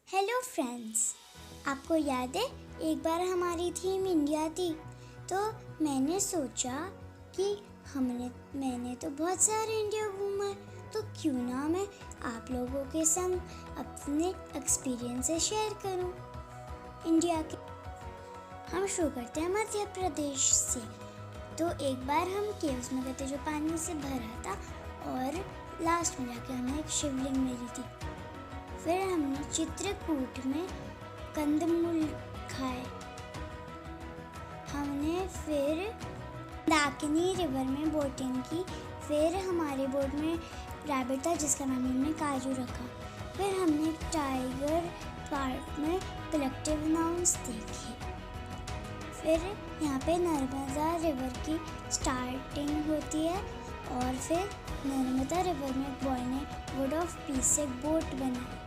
Hello friends, आपको याद है एक बार हमारी थीम इंडिया थी। तो मैंने सोचा कि मैंने तो बहुत सारे इंडिया घूमा है, तो क्यों ना मैं आप लोगों के संग अपने एक्सपीरियंसेस शेयर करूं इंडिया के। हम शुरू करते हैं मध्य प्रदेश से। तो एक बार हम केव्स में गए थे जो पानी से भरा था, और लास्ट में जाके हमें एक शिवलिंग मिली थी। फिर हमने चित्रकूट में कंदमूल खाए। हमने फिर दाकिनी रिवर में बोटिंग की। फिर हमारे बोट में रैबिट था जिसका नाम हमने काजू रखा। फिर हमने टाइगर पार्क में कलेक्टिव अनाउंस देखे। फिर यहाँ पे नर्मदा रिवर की स्टार्टिंग होती है, और फिर नर्मदा रिवर में बॉय ने वुड ऑफ पीस से बोट बनाई।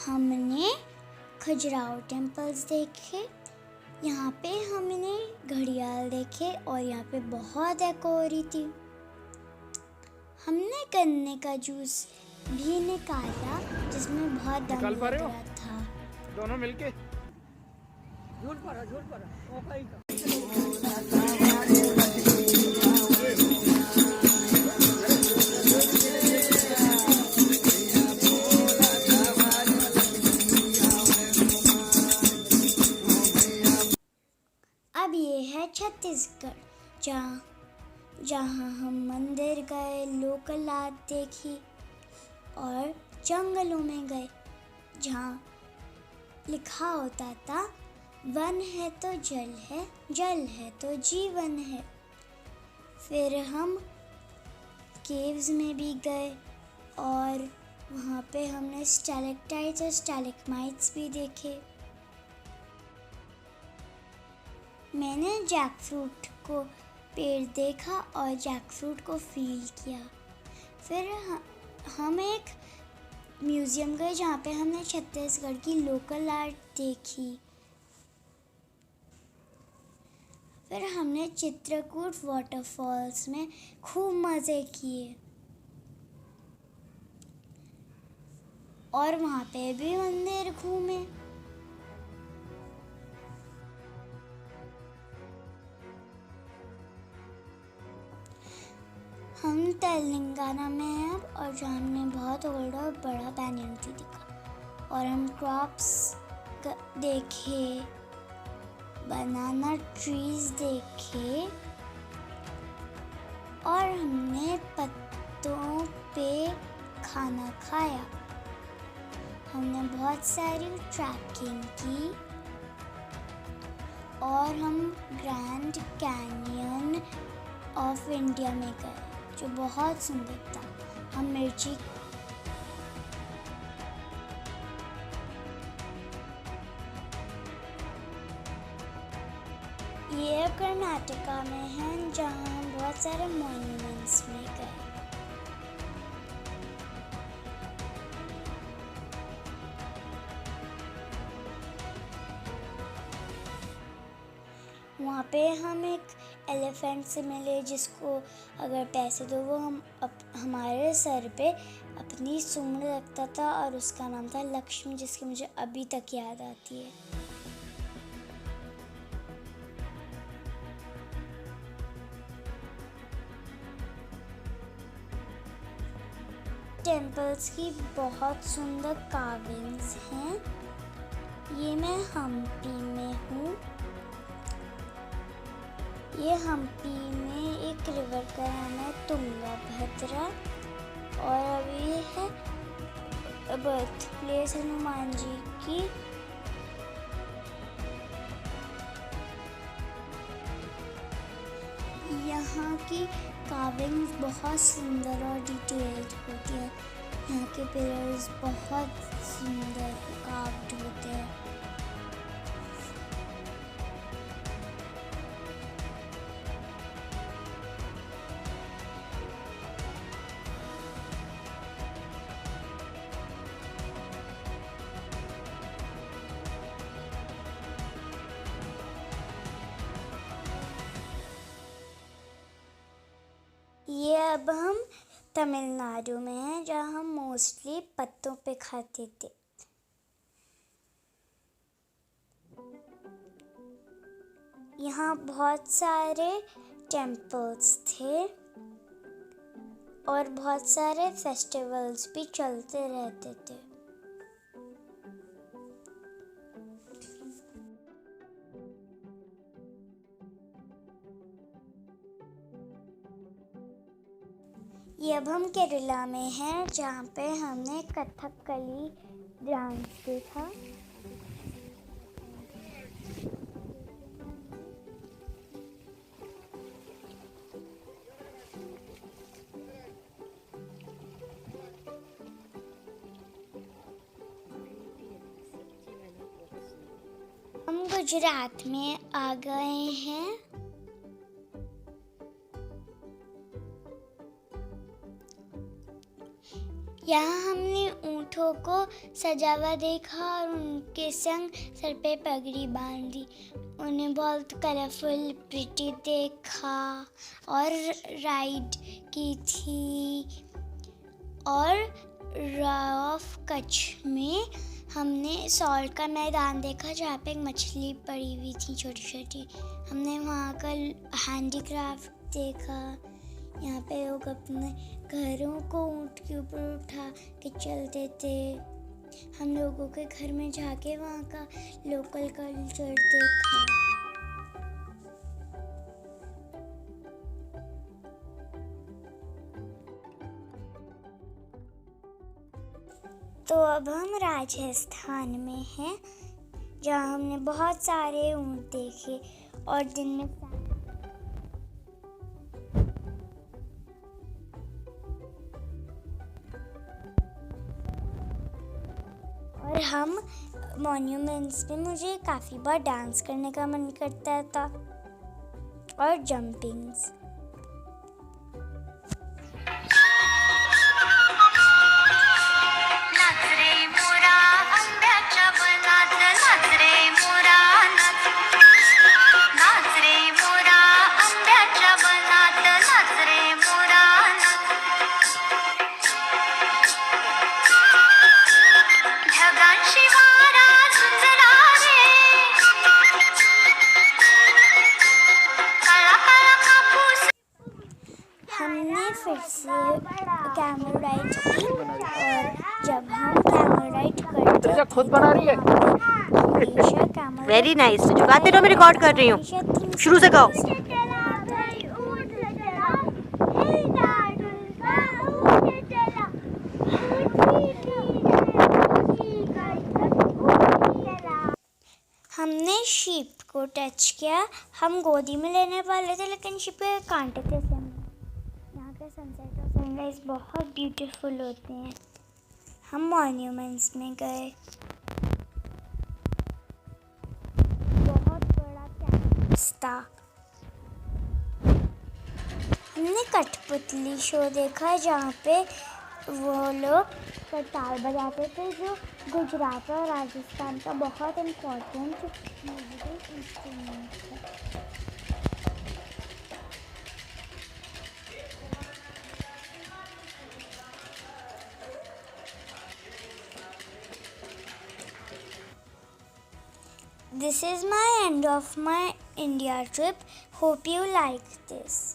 हमने खजुराहो टेम्पल्स देखे। यहाँ पे हमने घड़ियाल देखे और यहाँ पे बहुत डेको हो रही थी। हमने गन्ने का जूस भी निकाला जिसमें बहुत दम लग रहा था। दोनों मिलके झूठ पड़ा अब ये है छत्तीसगढ़, जहाँ हम मंदिर गए, लोकल आर्ट देखी और जंगलों में गए जहाँ लिखा होता था वन है तो जल है, जल है तो जीवन है। फिर हम केव्स में भी गए और वहाँ पे हमने स्टैलेक्टाइट्स और स्टैलेग्माइट्स भी देखे। मैंने जैकफ्रूट को पेड़ देखा और जैकफ्रूट को फील किया। फिर हम एक म्यूज़ियम गए जहाँ पे हमने छत्तीसगढ़ की लोकल आर्ट देखी। फिर हमने चित्रकूट वाटरफॉल्स में खूब मज़े किए और वहाँ पे भी मंदिर घूमे। हम तेलंगाना में हैं अब, और जहाँ हमने बहुत ओल्ड और बड़ा बैनियन ट्री देखा, और हम क्रॉप्स देखे, बनाना ट्रीज देखे, और हमने पत्तों पे खाना खाया। हमने बहुत सारी ट्रैकिंग की और हम ग्रैंड कैनियन ऑफ इंडिया में गए जो बहुत सुंदर था। हम मिर्ची ये कर्नाटका में है जहाँ हम बहुत सारे मॉन्यूमेंट्स में गए। वहाँ पे हम एक एलिफेंट से मिले जिसको अगर पैसे दो वो हमारे सर पे अपनी सूंड रखता था, और उसका नाम था लक्ष्मी, जिसकी मुझे अभी तक याद आती है। टेम्पल्स की बहुत सुंदर कार्विंग्स हैं। ये मैं हम्पी में हूँ। ये हम्पी में एक रिवर का नाम है तुंगभद्रा, और अभी है बर्थ प्लेस हनुमान जी की। यहाँ की कार्विंग्स बहुत सुंदर और डिटेल्ड होती है। यहाँ के पिलर्स बहुत सुंदर कार्व्ड होते हैं। अब हम तमिलनाडु में हैं, जहाँ हम मोस्टली पत्तों पे खाते थे। यहाँ बहुत सारे टेम्पल्स थे और बहुत सारे फेस्टिवल्स भी चलते रहते थे। ये अब हम केरला में हैं, जहाँ पे हमने कथकली डांस देखा। हम गुजरात में आ गए हैं। यहाँ हमने ऊँटों को सजा हुआ देखा और उनके संग सर पे पगड़ी बांधी। उन्हें बहुत कलरफुल प्रिटी देखा और राइड की थी। और रॉ ऑफ कच्छ में हमने सॉल्ट का मैदान देखा, जहाँ पे एक मछली पड़ी हुई थी छोटी छोटी। हमने वहाँ का हैंडीक्राफ्ट देखा। यहाँ पे लोग अपने घरों को ऊँट के ऊपर उठा के चलते थे। हम लोगों के घर में जाके वहाँ का लोकल कल्चर देखा। तो अब हम राजस्थान में हैं, जहाँ हमने बहुत सारे ऊँट देखे और दिन में और हम मॉन्यूमेंट्स में मुझे काफ़ी बार डांस करने का मन करता था और जंपिंग्स। हमने फिर से कैमल राइड की और जब हम कैमल राइड करते थे खुद बना रही है। Very nice. जो गाते रहो मैं रिकॉर्ड कर रही हूँ। शुरू से गाओ। हमने शीप को टच किया। हम गोदी में लेने वाले थे, लेकिन शीप के कांटे थे। यहाँ के सनसेट और सनराइज बहुत ब्यूटीफुल होते हैं। हम मॉन्यूमेंट्स में गए। बहुत बड़ा कैंपस था। हमने कठपुतली शो देखा, जहाँ पे वो लोग करताल बजाते थे, जो गुजरात और राजस्थान का बहुत इम्पोर्टेंट म्यूजिकल इंस्ट्रूमेंट है। This is my end of my India trip. Hope you like this.